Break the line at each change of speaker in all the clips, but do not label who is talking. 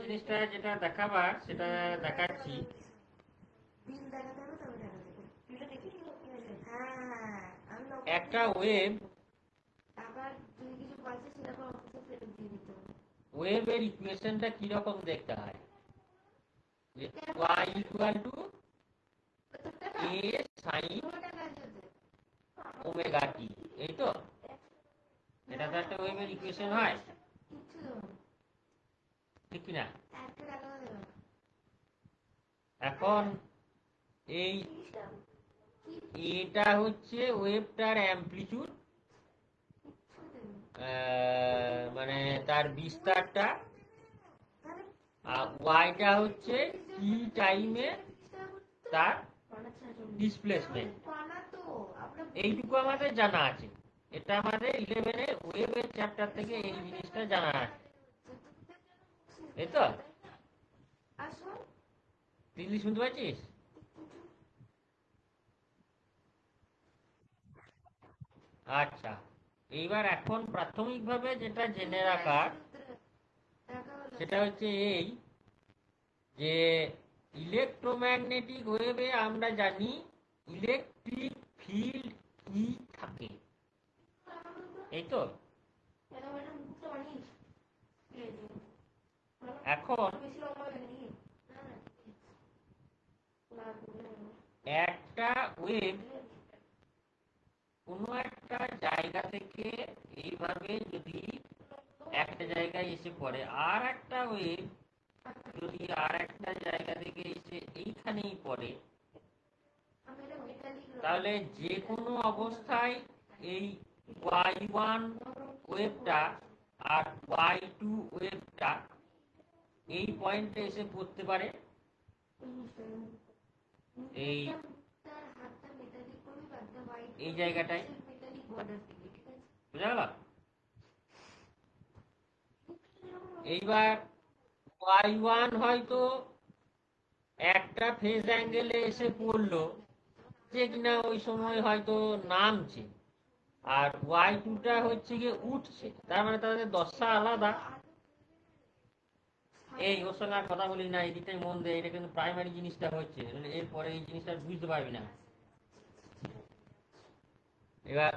জিনিসটা যেটা দেখাবার সেটা দেখাচ্ছি। একটা ওয়েব, ওয়েবের ইকুয়েশনটা কি রকম দেখতে হয়? y equal to a sin omega t, এই তো? এটা তো একটা ওয়েবের ইকুয়েশন হয়, ঠিক কি না? এখন এই এটা হচ্ছে ওয়েবটার অ্যামপ্লিটিউড, মানে তার বিস্তারটা, আর ওয়াইটা হচ্ছে টি টাইমে তার ডিসপ্লেসমেন্ট। এইটুকু আমাদের জানা আছে, এটা আমাদের 11 ওয়েবের চ্যাপ্টার থেকে এই জিনিসটা জানা আছে, এই তো? দিল্লি শুনতে পাচ্ছিস? আচ্ছা, এইবার এখন প্রাথমিকভাবে যেটা জেনে রাখার সেটা হচ্ছে এই যে ইলেকট্রোম্যাগনেটিক ওয়েভে আমরা জানি ইলেকট্রিক ফিল্ড কি থাকে, এই তো? এখন একটা ওয়েভ কোনো একটা জায়গা থেকে এইভাবে যদি একটা জায়গায় এসে পড়ে, আর একটা ওয়েভ যদি আর একটা জায়গা থেকে এসে এইখানেই পড়ে, তাহলে যে কোনো অবস্থায় এই y1 ওয়েভটা আর y2 ওয়েভটা এই পয়েন্টে এসে পড়তে পারে, এই এই জায়গাটায়, বুঝা গেল? এইবার y1 হয়তো একটা ফেজ অ্যাঙ্গেলে এসে পড়লো, যে কিনা ওই সময় হয়তো নামছে, আর y2টা হচ্ছে গিয়ে উঠছে, তার মানে তাদের দশা আলাদা। এই ওর সঙ্গে আর কথা বলি না, এদিকটাই মন দেয়, এটা কিন্তু প্রাইমারি জিনিসটা হচ্ছে, এরপরে এই জিনিসটা বুঝতে পারবি না। এবার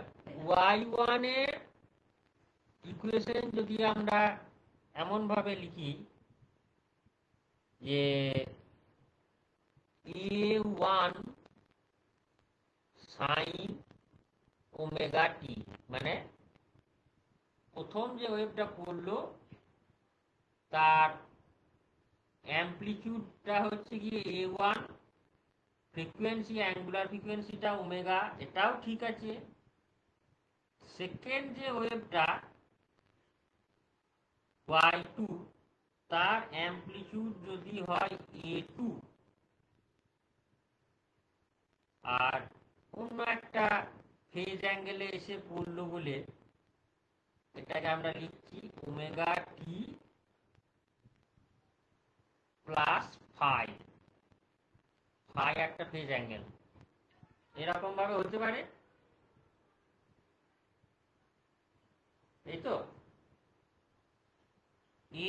y1 এর ইকুয়েশন যদি আমরা এমন ভাবে লিখি যে a1 sin ওমেগা টি, মানে প্রথম যে ওয়েভটা পড়লো তার অ্যামপ্লিটিউডটা হচ্ছে গিয়ে a1, ফ্রিকোয়েন্সি, অ্যাঙ্গুলার ফ্রিকোয়েন্সিটা ওমেগা, এটাও ঠিক আছে। সেকেন্ড যে ওয়েভটা y2, তার অ্যামপ্লিটিউড যদি হয় a2, আর অন্য একটা ফেজ অ্যাঙ্গেলে এসে পড়লো বলে এটাকে আমরা লিখছি omega t plus phi, phi একটা ফেজ অ্যাঙ্গেল, এরকম ভাবে হতে পারে, এই তো?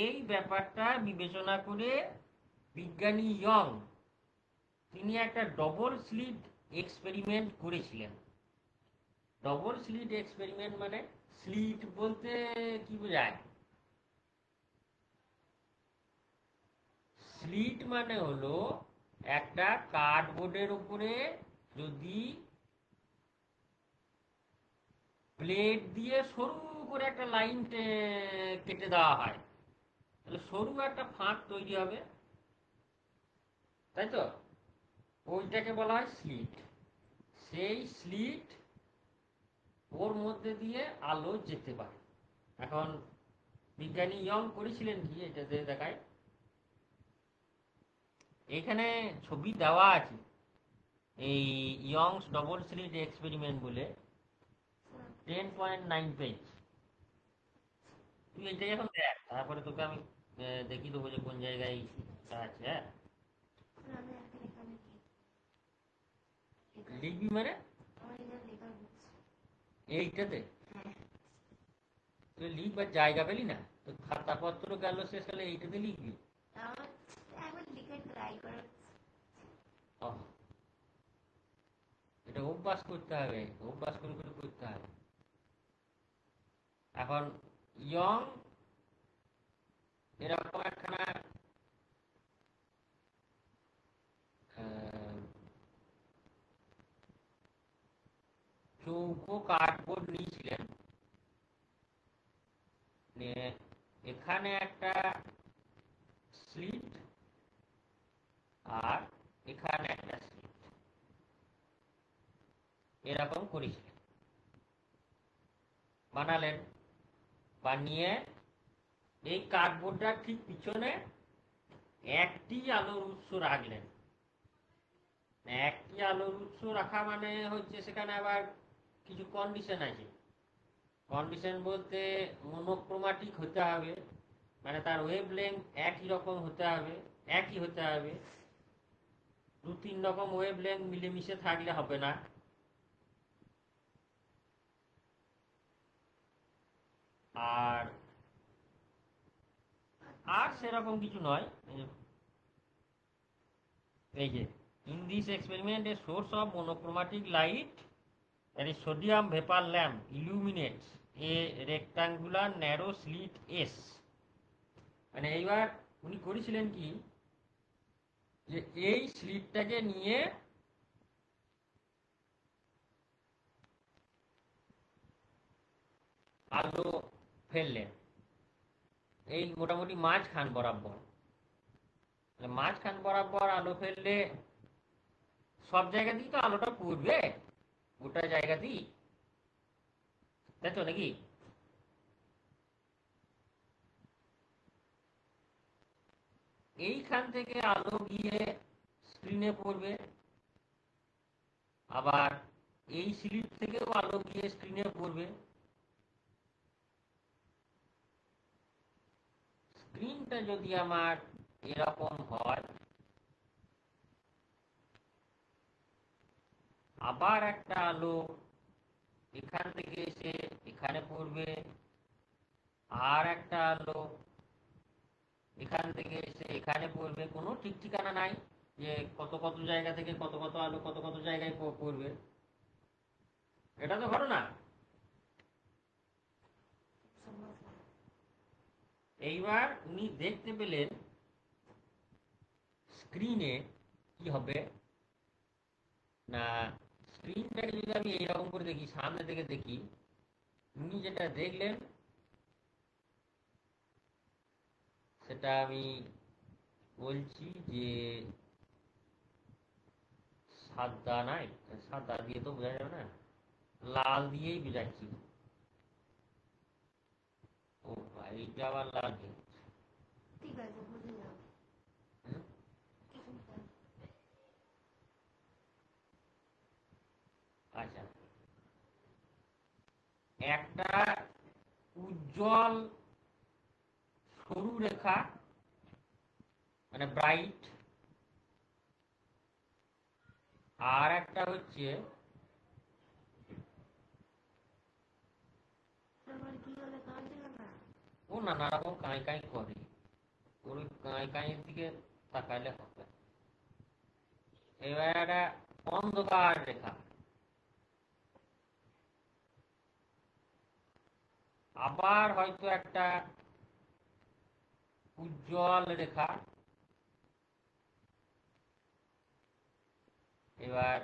এই ব্যাপারটা বিবেচনা করে বিজ্ঞানী ইয়ং তিনি একটা ডবল স্লিট এক্সপেরিমেন্ট করেছিলেন। ডবল স্লিট এক্সপেরিমেন্ট মানে, স্লিট বলতে কি বোঝায়? স্লিট মানে হলো একটা কার্ডবোর্ডের উপরে যদি প্লেট দিয়ে সরু করে একটা লাইন কেটে দেওয়া হয়, তাহলে সরু একটা ফাঁক তৈরি হবে, তাই তো? ওইটাকে বলা হয় স্লিট। সেই স্লিট ওর মধ্যে দিয়ে আলো যেতে পারে। এখন বিজ্ঞানী ইয়ং করেছিলেন কি, এটাতে দেখায়, এখানে ছবি দেওয়া আছে, এই ইয়ংস ডবল স্লিট এক্সপেরিমেন্ট বলে 10.9 পেজ। তুই এটাই এখন দেখ, তারপরে তোকে আমি দেখিয়ে দেবো যে কোন জায়গায় আছে। হ্যাঁ, লিখবি মানে এইটাতে তুই লিখবার জায়গা পেলি না, তো খাতাপত্র গেল শেষ হলে এইটাতে লিখবি। অভ্যাস করতে হবে, অভ্যাস করে করে করতে হবে। এখন ইয়ং এরকম একখানা আহ, চৌকো কার্ডবোর্ড নিয়েছিলেন, নিয়ে এখানে একটা স্লিট আর এখানে একটা স্লিট এরকম করেছিলেন, বানালেন। বানিয়ে এই কার্ডবোর্ডটার ঠিক পিছনে একটি আলোর উৎস রাখলেন। একটি আলোর উৎস রাখা মানে হচ্ছে সেখানে আবার কিছু কন্ডিশন আছে। কন্ডিশন বলতে মনোক্রোমাটিক হতে হবে, মানে তার ওয়েভ লেন্থ একই রকম হতে হবে, একই হতে হবে। দু তিন রকম ওয়েভ লেন্থ মিলেমিশে থাকলে হবে না। আর আর সেরকম কিছু নয়। এই যে, in this experiment a source of monochromatic light, that is sodium vapor lamp, illuminates a rectangular narrow slit S। মানে এইবার উনি করেছিলেন কি, যে এই স্লিটটাকে নিয়ে আলো ফেললেন এই মোটামুটি মাঝখান বরাবর। মাঝখান বরাবর আলো ফেললে সব জায়গাতেই তো আলোটা পড়বে, গোটা জায়গাতেই, তাই তো নাকি? এইখান থেকে আলো গিয়ে স্ক্রিনে পড়বে, আবার এই স্লিট থেকেও আলো গিয়ে স্ক্রিনে পড়বে। স্ক্রিনটা যদি আমার এরকম হয়, আবার একটা আলো এখান থেকে এসে এখানে পড়বে, আর একটা আলো এখান থেকে এসে এখানে পড়বে, কোনো ঠিক ঠিকানা নাই যে কত কত জায়গা থেকে কত কত আলো কত কত জায়গায় পড়বে। এটা তো ঘটনা। এইবার উনি দেখতে পেলেন স্ক্রিনে কি হবে না, স্ক্রিনটাকে যদি আমি এইরকম করে দেখি, সামনে থেকে দেখি, উনি যেটা দেখলেন সেটা আমি বলছি যে সাদা নাই, সাদা দিয়ে তো বোঝা যাবে না, লাল দিয়েই বোঝাচ্ছি। ও ভাই, এটা আবার লাল দিয়ে, ঠিক আছে বুঝে যাও। আচ্ছা, একটা উজ্জ্বল সরু রেখা মানে ব্রাইট, আর একটা হচ্ছে ও নানা রকম কাঁই কাঁই করে, ওই কাঁই কাঁইয়ের দিকে তাকাইলে হবে। এবার একটা অন্ধকার রেখা, আবার হয়তো একটা উজ্জ্বল রেখা, এবার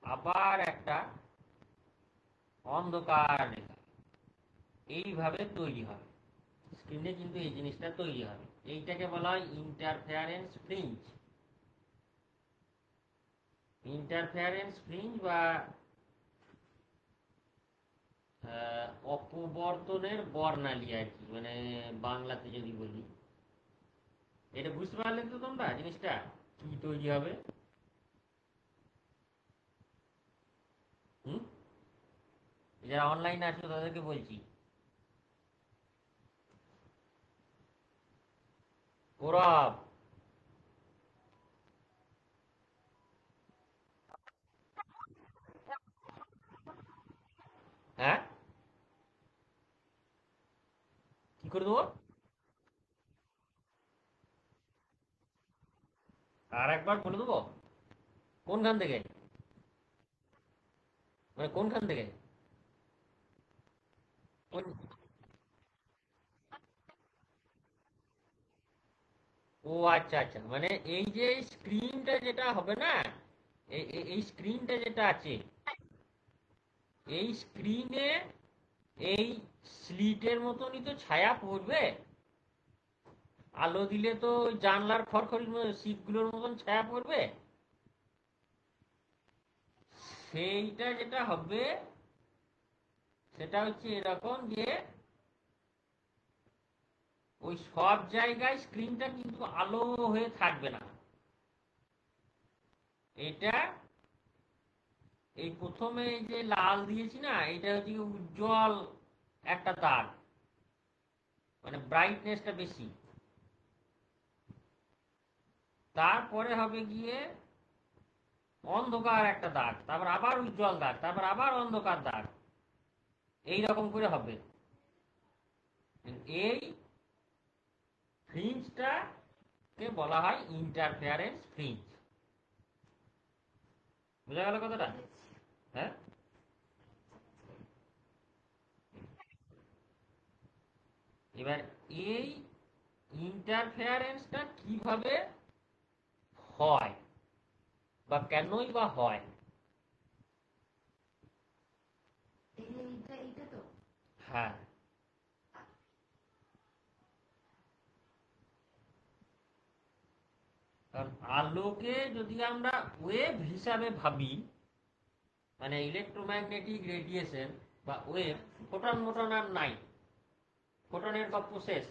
আবার একটা অন্ধকার রেখা, এইভাবে তৈরি হবে স্ক্রিনে, কিন্তু এই জিনিসটা তৈরি হবে। এইটাকে বলা হয় ইন্টারফেয়ারেন্স ফ্রিঞ্জ। ইন্টারফেয়ারেন্স ফ্রিঞ্জ বা অপবর্তনের বর্ণালী আর কি, মানে বাংলাতে যদি বলি। এটা বুঝতে পারলে তো তোমরা জিনিসটা কি তৈরি হবে? হুম, যারা অনলাইনে আসলো তাদেরকে বলছি, গৌরব, হ্যাঁ, কি করে দেবো? আর একবার বলে দেবো কোনখান থেকে? মানে কোনখান থেকে? কোন? ও আচ্ছা আচ্ছা, মানে এই যে স্ক্রিনটা যেটা হবে না, এই স্ক্রিনটা যেটা আছে, এই স্ক্রিনে এই স্লিটের মতনই তো ছায়া পড়বে। আলো দিলে তো ওই জানলার খড়খড়ির শীটগুলোর মতন ছায়া পড়বে। সেইটা যেটা হবে সেটা হচ্ছে এরকম যে ওই সব জায়গায় স্ক্রিনটা কিন্তু আলো হয়ে থাকবে না। এটা এই প্রথমে এই যে লাল দিয়েছি না, এটা হচ্ছে কি উজ্জ্বল একটা দাগ, মানে ব্রাইটনেসটা বেশি। তারপরে হবে গিয়ে অন্ধকার একটা দাগ, তারপর আবার উজ্জ্বল দাগ, তারপর আবার অন্ধকার দাগ, এই রকম করে হবে। এই ফ্রিঞ্জটা কে বলা হয় ইন্টারফেয়ারেন্স ফ্রিঞ্জ। বোঝা গেল কথাটা? হ্যাঁ। এবার এই ইন্টারফেয়ারেন্সটা কিভাবে হয় বা কেনই বা হয়? হ্যাঁ, কারণ আলোকে যদি আমরা ওয়েভ হিসাবে ভাবি, মানে ইলেকট্রোম্যাগনেটিক রেডিয়েশন বা ওয়েভ, ফোটন মোটন আর নাই, ফোটনের গপ্প শেষ।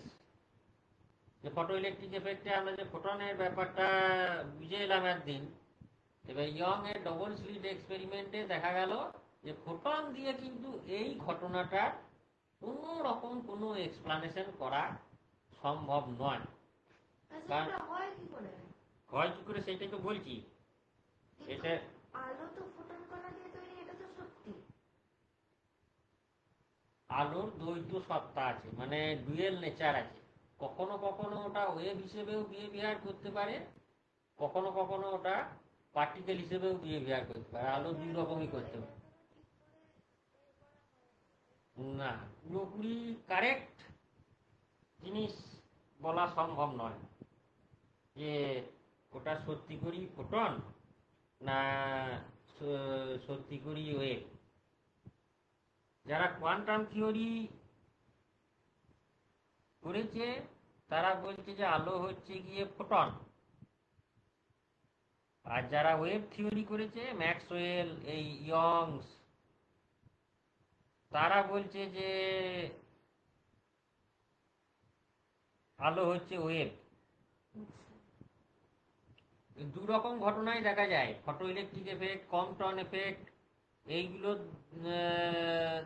যে ফটো ইলেকট্রিক এফেক্টে আমরা যে ফোটনের ব্যাপারটা বুঝে এলাম একদিন, এবার ইয়ং এর ডবল স্লিট এক্সপেরিমেন্টে দেখা গেল যে ফোটন দিয়ে কিন্তু এই ঘটনাটা কোনো রকম কোনো এক্সপ্লানেশন করা সম্ভব নয়। কারণ হয় কি করে সেটাই তো বলছি। এটা আলোর দ্বৈত সত্তা আছে, মানে ডুয়েল নেচার আছে। কখনো কখনো ওটা ওয়েভ হিসেবেও বিহেভিয়ার করতে পারে, কখনো কখনো ওটা পার্টিকেল হিসেবেও বিহেভিয়ার করতে পারে। আলো দুই রকমই করতে পারে। না, পুরোপুরি কারেক্ট জিনিস বলা সম্ভব নয় যে ওটা সত্যি করি ফোটন না সত্যি করি ওয়েভ। যারা কোয়ান্টাম থিওরি করেছে তারা বলছে যে আলো হচ্ছে গিয়ে ফোটন, আর যারা ওয়েভ থিওরি করেছে ম্যাক্সওয়েল, এই ইয়ংস, তারা বলছে যে আলো হচ্ছে ওয়েভ। দু রকম ঘটনাই দেখা যায়, photo electric effect, Compton effect, এইগুলো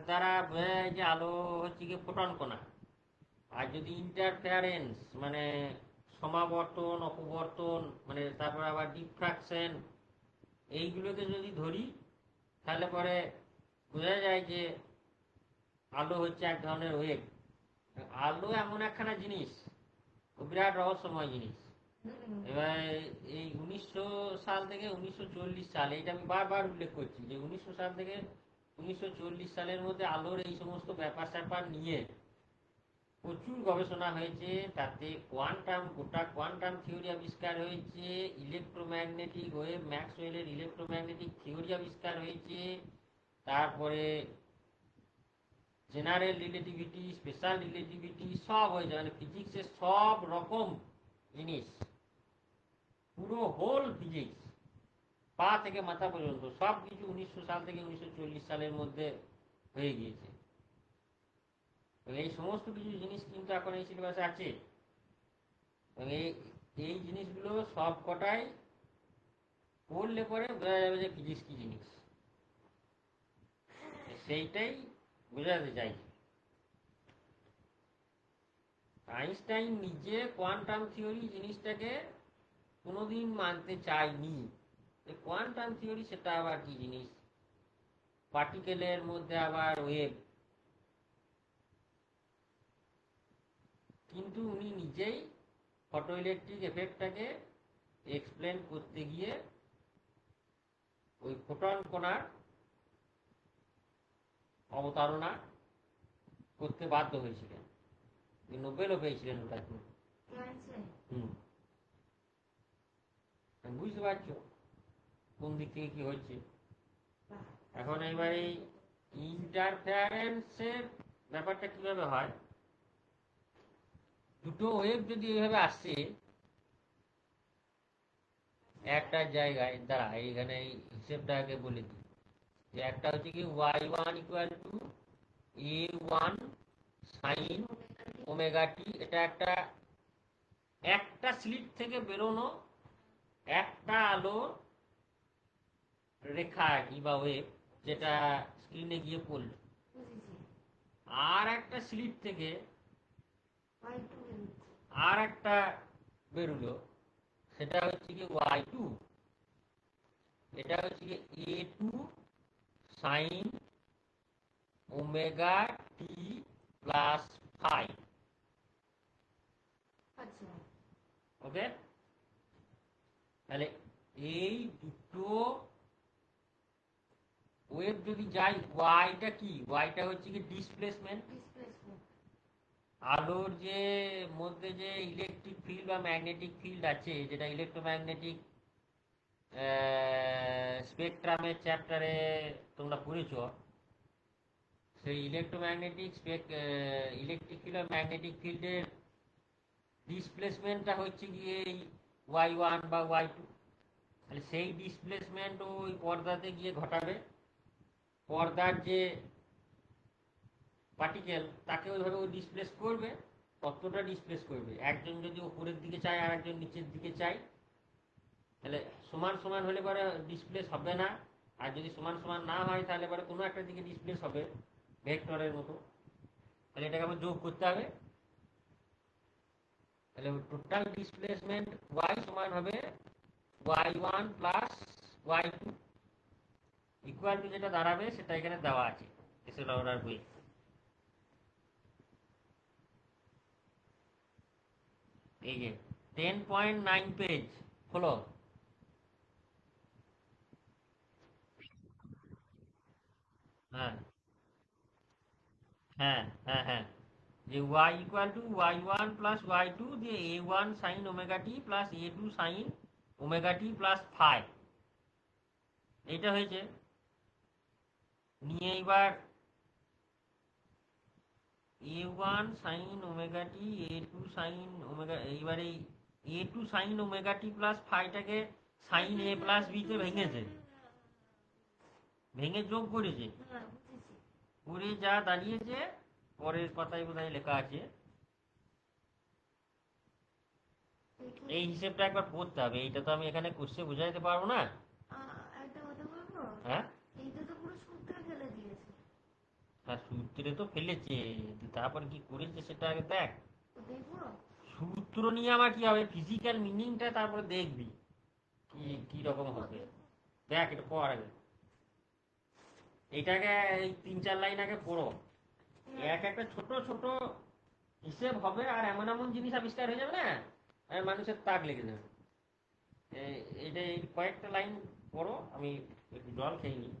দ্বারা বোঝা যায় যে আলো হচ্ছে গিয়ে ফোটন কণা। আর যদি ইন্টারফেয়ারেন্স মানে সমাবর্তন, অপবর্তন, মানে তারপর আবার ডিফ্রাকশন, এইগুলোকে যদি ধরি তাহলে পরে বোঝা যায় যে আলো হচ্ছে এক ধরনের ওয়েভ। আলো এমন একখানা জিনিস, বিরাট রহস্যময় জিনিস। এবার এই 1900 সাল থেকে 1940 সাল, এইটা আমি বারবার উল্লেখ করছি যে 1900 সাল থেকে 1940 সালের মধ্যে আলোর এই সমস্ত ব্যাপার স্যাপার নিয়ে প্রচুর গবেষণা হয়েছে। তাতে গোটা কোয়ান্টাম থিওরি আবিষ্কার হয়েছে, ইলেকট্রোম্যাগনেটিক ওয়েভ, ম্যাক্সওয়েলের ইলেকট্রোম্যাগনেটিক থিওরি আবিষ্কার হয়েছে, তারপরে জেনারেল রিলেটিভিটি, স্পেশাল রিলেটিভিটি সব হয়েছে, মানে ফিজিক্সের সব রকম জিনিস, পুরো হোল ফিজিক্স পা থেকে মাথা পর্যন্ত সব কিছু 1900 সাল থেকে 1940 সালের মধ্যে হয়ে গিয়েছে। এই সমস্ত কিছু জিনিস কিন্তু এখন এই সিলেবাসে আছে। এই এই জিনিসগুলো সব কটাই পড়লে পরে বোঝা যাবে যে ফিজিক্স কি জিনিস, সেইটাই বোঝাতে চাই। আইনস্টাইন নিজে কোয়ান্টাম থিওরি জিনিসটাকে কোনোদিন মানতে চায়নি। কোয়ান্টাম থিওরি সেটা আবার কি জিনিস, পার্টিকেলের মধ্যে আবার ওয়েভ। কিন্তু উনি নিজেই ফটো ইলেকট্রিক এফেক্টটাকে এক্সপ্লেন করতে গিয়ে ওই ফোটন কণার অবতারণা করতে বাধ্য হয়েছিলেন, নোবেলও পেয়েছিলেন ওটার জন্য। হুম, বুঝতে পারছো কোন দিক থেকে কি হচ্ছে। এখন এবার এই ইন্টারফারেন্সের ব্যাপারটা কিভাবে হয়, দুটো ওয়েভ যদি এইভাবে আসছে একটা জায়গায়, দ্বারা এইখানে এই হিসেবটা আগে বলে দিই, যে একটা হচ্ছে কি y1 = a1 সাইন ওমেগা টি, এটা একটা একটা স্লিট থেকে বেরোনো একটা আলো রেখা আর কি, বা ওয়েভ, যেটা স্ক্রিনে গিয়ে পড়ল। আর একটা স্লিট থেকে আর একটা বেরোলো, সেটা হচ্ছে কি y2, এটা হচ্ছে কি a2 সাইন ওমেগা টি প্লাস 5। ওকে, তাহলে এই দুটো ওয়েভ যদি যায়, ওয়াইটা কি, ওয়াইটা হচ্ছে কি ডিসপ্লেসমেন্ট। আলোর যে মধ্যে যে ইলেকট্রিক ফিল্ড বা ম্যাগনেটিক ফিল্ড আছে, যেটা ইলেকট্রোম্যাগনেটিক স্পেকট্রামের চ্যাপ্টারে তোমরা পড়েছো, সেই ইলেকট্রোম্যাগনেটিক ইলেকট্রিক ফিল্ড আর ম্যাগনেটিক ফিল্ডের ডিসপ্লেসমেন্টটা হচ্ছে গিয়ে এই y1 বা y2। তাহলে সেই ডিসপ্লেসমেন্ট ওই পর্দাতে গিয়ে ঘটাবে, পর্দার যে পার্টিকেল তাকে ওইভাবে ও ডিসপ্লেস করবে, কতটা ডিসপ্লেস করবে। একজন যদি উপরের দিকে চায় আর একজন নিচের দিকে চায়, তাহলে সমান সমান হলে পরে ডিসপ্লেস হবে না, আর যদি সমান সমান না হয় তাহলে পরে কোনো একটা দিকে ডিসপ্লেস হবে ভেক্টরের মতো। তাহলে এটাকে আমার যোগ করতে হবে। তাহলে টোটাল ডিসপ্লেসমেন্ট y সমান হবে y1 plus y2, equal to যেটা দাঁড়াবে সেটা এখানে দেওয়া আছে এসএল অর্ডার বই। এই যে 10.9 পেজ হলো। হ্যাঁ, হ্যাঁ, হ্যাঁ, হ্যাঁ, যে y = y1 প্লাস y2 দিয়ে a1 সাইন ওমেগা টি প্লাস a2 সাইন ওমেগা টি প্লাস 5, এইটা হয়েছে। নিয়ে এবার a1 sine omega t a2 sine omega, এইবার এই a2 সাইন ওমেগা টি প্লাস 5টাকে সাইন a প্লাস b তে ভেঙেছে, ভেঙে যোগ করেছে, করে যা দাঁড়িয়েছে পরের পাতায় বোধহয় লেখা আছে। এই হিসেবটা একবার পড়তে হবে, এইটা তো আমি এখানে কোশ্চে বুঝাইতে পারবো না। হ্যাঁ, হ্যাঁ, সূত্রে তো ফেলেছে, তারপর কি করেছে সেটা আগে দেখ। সূত্র নিয়ে আমার কি হবে, ফিজিক্যাল মিনিংটা তারপরে দেখবি কি কি রকম হবে। দেখ এটা পড় আগে, এটাকে এই 3-4 লাইন আগে পড়ো। এক একটা ছোট ছোট হিসেব হবে, আর এমন এমন জিনিস আবিষ্কার হয়ে যাবে না, আর মানুষের তাক লেগে যাবে। এটা এই কয়েকটা লাইন পড়ো, আমি একটু জল খেয়ে নিই।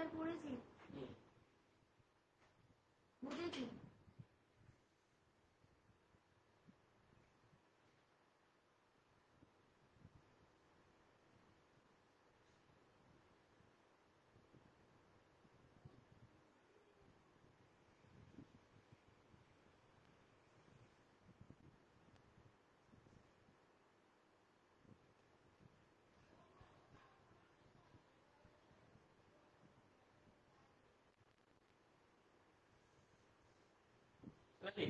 স্যার পড়েছি, বুঝেছি।
বুঝলি?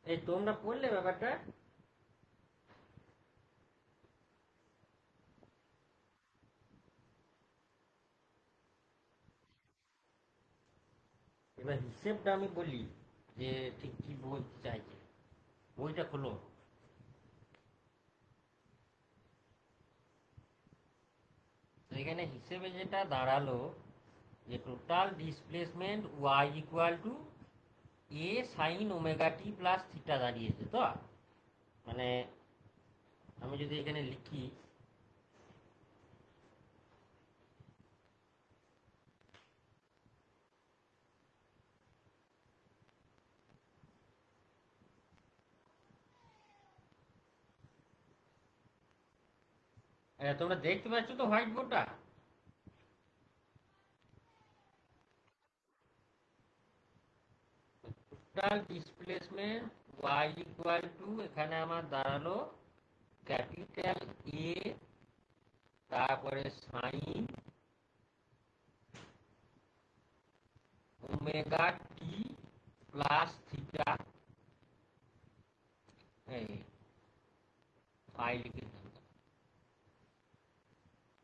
এই তোমরা পড়লে ব্যাপারটা? এবার হিসেবটা আমি বলি যে ঠিক কি বলতে চাইছে। বইটা খোলো। তো এখানে হিসেবে যেটা দাঁড়ালো যে total displacement Y equal to A sine omega T plus theta দাঁড়িয়েছে তো। মানে আমি যদি এখানে লিখি, তোমরা দেখতে পাচ্ছ তো হোয়াইট বোর্ডটা? Total displacement Y equal to এখানে আমার দাঁড়ালো ক্যাপিটাল এ, তারপরে সাইন ওমেগা টি প্লাস থিটা। এই ফাই লিখে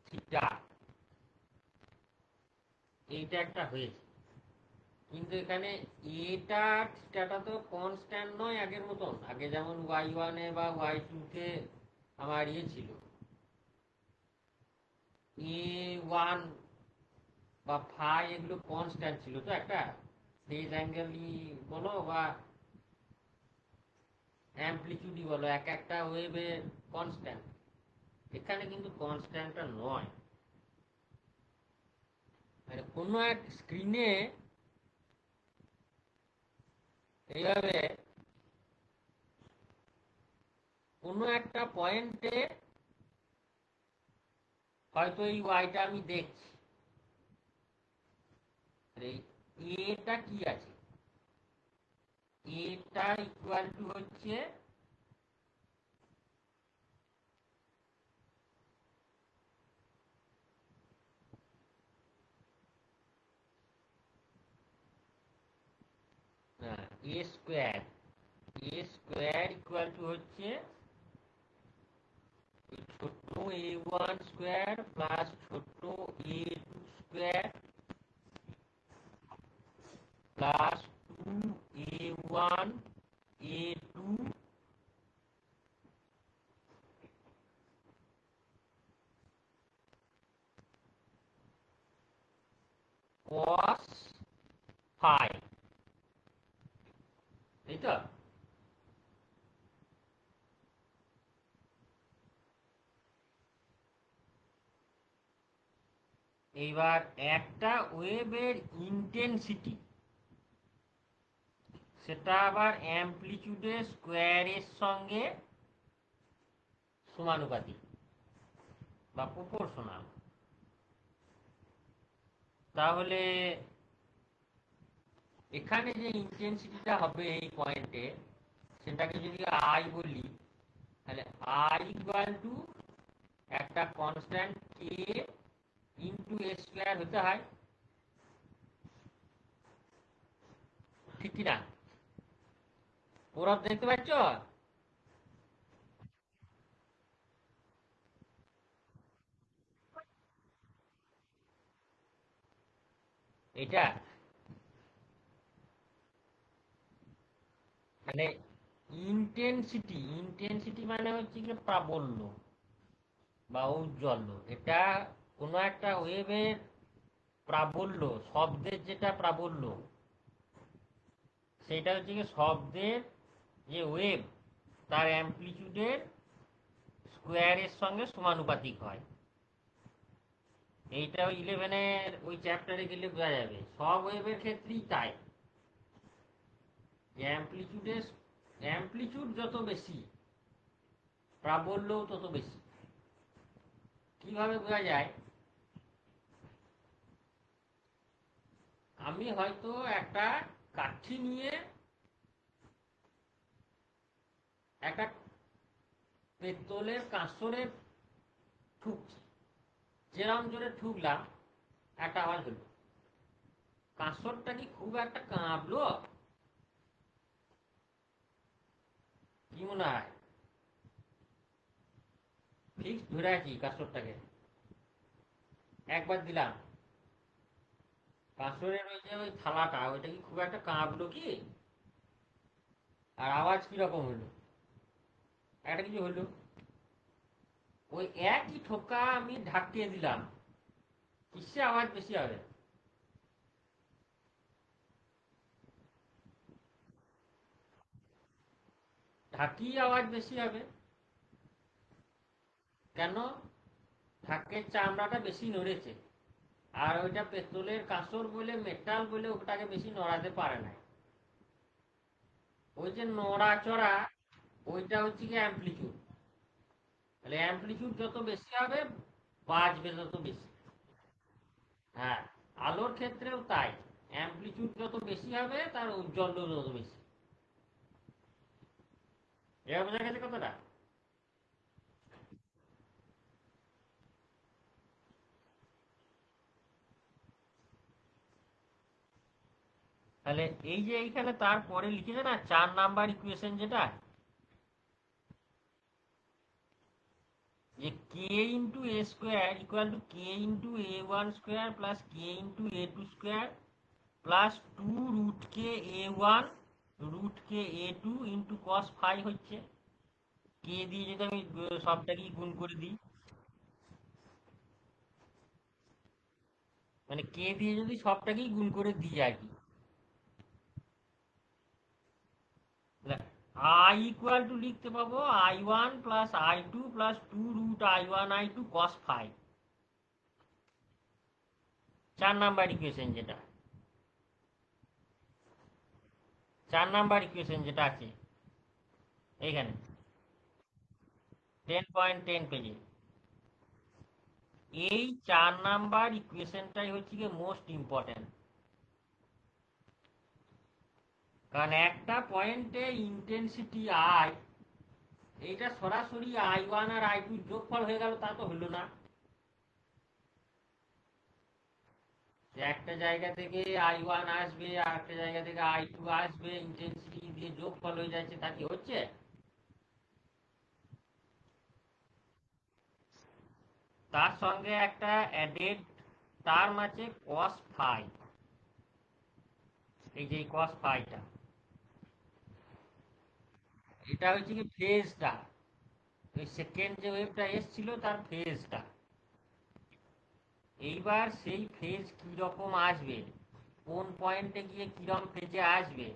থিটা, এইটা একটা হয়েছে। কিন্তু এখানে এটা থিটাটা তো কনস্ট্যান্ট নয় আগের মতন। আগে যেমন ওয়াই ওয়ানে বা ওয়াই টু তে আমার ইয়ে ছিল, এ ওয়ান বা ফাই এগুলো কনস্ট্যান্ট ছিল তো একটা ফেজ অ্যাঙ্গেলই বলো বা অ্যাম্পলিটিউডই বলো, এক একটা ওয়েভের কনস্ট্যান্ট। এখানে কিন্তু কনস্ট্যান্টটা নয়। মানে কোনো এক স্ক্রিনে এইভাবে কোনো একটা পয়েন্টে হয়তো এই ওয়াইটা আমি দেখছি, এই এটা কি আছে, এটা ইকুয়াল টু হচ্ছে A square. A square equal to হচ্ছে ছোট এ ওয়ান স্কোয়ার প্লাস ছোট A two square plus two A one A two cos phi, এই তো। এইবার একটা ওয়েভের ইন্টেন্সিটি সেটা আবার অ্যামপ্লিটিউডের স্কোয়ারের সঙ্গে সমানুপাতিক বা প্রপোর্শনাল। তাহলে এখানে যে ইন্টেন্সিটিটা হবে এই পয়েন্টে, সেটাকে যদি আই বলি, তাহলে আই ইকুয়াল টু একটা constant K into A square হতে হয়, ঠিক কিনা? ওরা দেখতে পাচ্ছ এটা? মানে ইন্টেন্সিটি, ইন্টেন্সিটি মানে হচ্ছে কি প্রাবল্য বা ঔজ্জ্বল্য। এটা কোনো একটা ওয়েভের প্রাবল্য, শব্দের যেটা প্রাবল্য, সেটা হচ্ছে কি শব্দের যে ওয়েভ তার অ্যামপ্লিটিউডের স্কোয়ারের সঙ্গে সমানুপাতিক হয়। এইটা ওই 11-এর ওই চ্যাপ্টারে গেলে বোঝা যাবে, সব ওয়েভের ক্ষেত্রেই তাই। যে অ্যামপ্লিটিউড যত বেশি, প্রাবল্যও তত বেশি। কিভাবে বোঝা যায়? আমি হয়তো একটা কাঠি নিয়ে একটা পেতলের কাঁসরে ঠুকছি, যেরকম জোরে ঠুকলাম একটা আওয়াজ হলো। কাঁসরটা কি খুব একটা কাঁপলো? কি মনে হয়? ফিক্স ধরে আছি কাঁসরটাকে, একবার দিলাম, কাঁসরের ওই যে ওই থালাটা ওইটা কি খুব একটা কাঁপলো কি? আর আওয়াজ কিরকম হলো? একটা কিছু হলো। ওই একই ঠোকা আমি ঢাকিয়ে দিলাম, কিসে আওয়াজ বেশি হবে? ঢাকি আওয়াজ বেশি হবে। কেন? ঢাকের চামড়াটা বেশি নড়েছে, আর ওইটা পেতলের কাঁসর বলে, মেটাল বলে ওটাকে বেশি নড়াতে পারে না। ওই যে নড়াচড়া, ওইটা হচ্ছে কি অ্যামপ্লিটিউড। তাহলে অ্যামপ্লিটিউড যত বেশি হবে, বাজবে তত বেশি। হ্যাঁ, আলোর ক্ষেত্রেও তাই। অ্যামপ্লিটিউড যত বেশি হবে তার ঔজ্জ্বল্য তত বেশি। এবার বোঝা গেছে কতটা? তাহলে এই যে এইখানে তারপরে লিখেছে না 4 নাম্বার ইকুয়েশন, যেটা যে K into A square equal to K into A1 square plus K into A2 square plus 2√k A1 √k A2 into cos phi হচ্ছে। কে দিয়ে যদি আমি সবটাকে গুণ করে দিই, মানে কে দিয়ে যদি সবটাকেই গুণ করে দিই আর কি, আই ইকুয়াল টু লিখতে পাবো I1 plus I2 plus 2√I1 I2 cos phi. 4 number equation যেটা, 4 নাম্বার ইকুয়েশন যেটা আছে এইখানে 10.10 পেজে, এই 4 নাম্বার ইকুয়েশনটাই হচ্ছে গিয়ে মোস্ট ইম্পর্টেন্ট। কারণ একটা পয়েন্টে ইন্টেন্সিটি আই, এইটা সরাসরি I1 আর I2 যোগফল হয়ে গেল তা তো হলো না। যে একটা জায়গা থেকে I1 আসবে আর একটা জায়গা থেকে I2 আসবে, ইন্টেন্সিটি দিয়ে যোগফল হয়ে যাচ্ছে, তা কি হচ্ছে? তার সঙ্গে একটা অ্যাডেড টার্ম আছে কস ফাই। এই যে কস ফাইটা, এটা হচ্ছে কি ফেজটা, ওই সেকেন্ড যে ওয়েভটা এসছিল তার ফেজটা। এইবার সেই ফেজ কিরকম আসবে, কোন পয়েন্টে গিয়ে কিরকম ফেজে আসবে,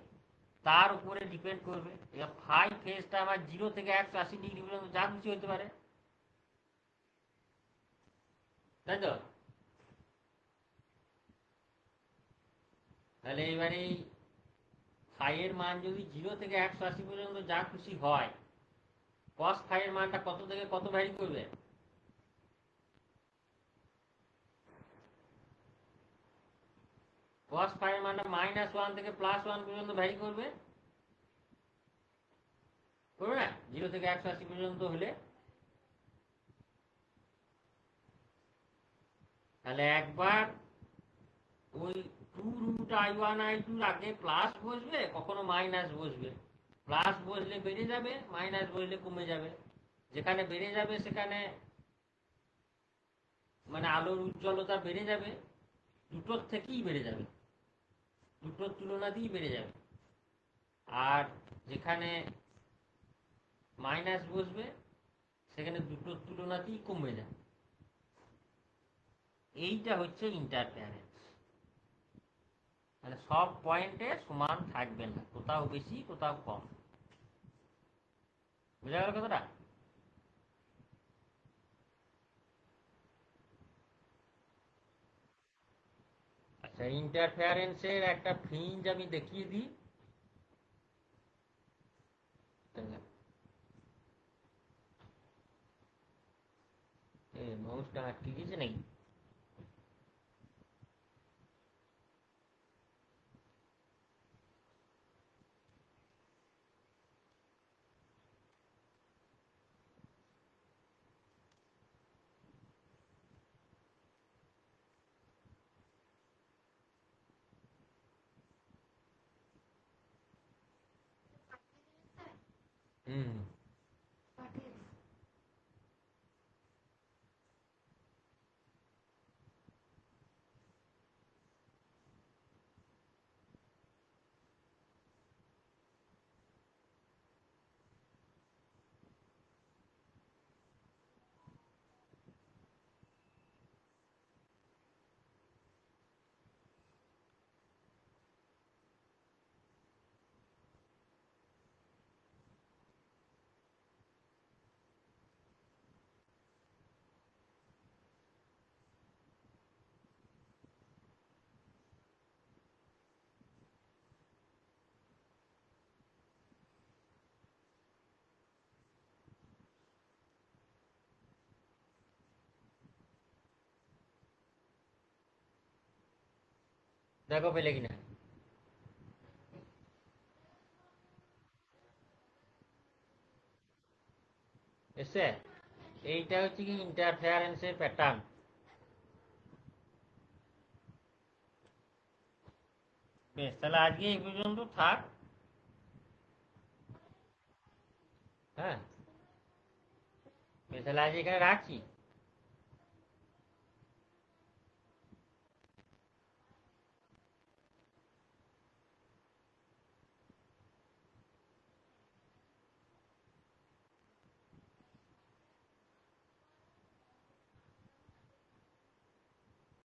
তার উপরে ডিপেন্ড করবে। এবার ফাই ফেজটা আমার 0 থেকে 180 ডিগ্রি পর্যন্ত যা খুশি হতে পারে, তাই তো? তাহলে এবারে ফাই এর মান যদি 0 থেকে 180 পর্যন্ত যা খুশি হয়, কস ফাই এর মানটা কত থেকে কত ভ্যারি করবে? কস ফাই এর মানটা -1 থেকে +1 পর্যন্ত ভ্যারি করবে, করবে না? 0 থেকে 180 পর্যন্ত হলে তাহলে একবার ওই 2√I1 I2 আগে প্লাস বসবে, কখনো মাইনাস বসবে। প্লাস বসলে বেড়ে যাবে, মাইনাস বসলে কমে যাবে। যেখানে বেড়ে যাবে সেখানে মানে আলোর উজ্জ্বলতা বেড়ে যাবে, দুটোর থেকেই বেড়ে যাবে, দুটোর তুলনাতেই বেড়ে যাবে। আর যেখানে মাইনাস বসবে সেখানে দুটোর তুলনাতেই কমে যায়। এইটা হচ্ছে ইন্টারফারেন্স। মানে সব পয়েন্টে সমান থাকবে না, কোথাও বেশি কোথাও কম। বুঝা গেল কথাটা? আচ্ছা, ইন্টারফারেন্সের একটা ফ্রিঞ্জ আমি দেখিয়ে দিই। মাউসটা আটকে গেছে নাকি? হুম। দেখো পেলে কিনা? এসছে? এইটা হচ্ছে কি ইন্টারফারেন্সের প্যাটার্ন। বেশ, তাহলে আজকে এই পর্যন্ত থাক। হ্যাঁ, বেশ, তাহলে আজ এখানে রাখছি।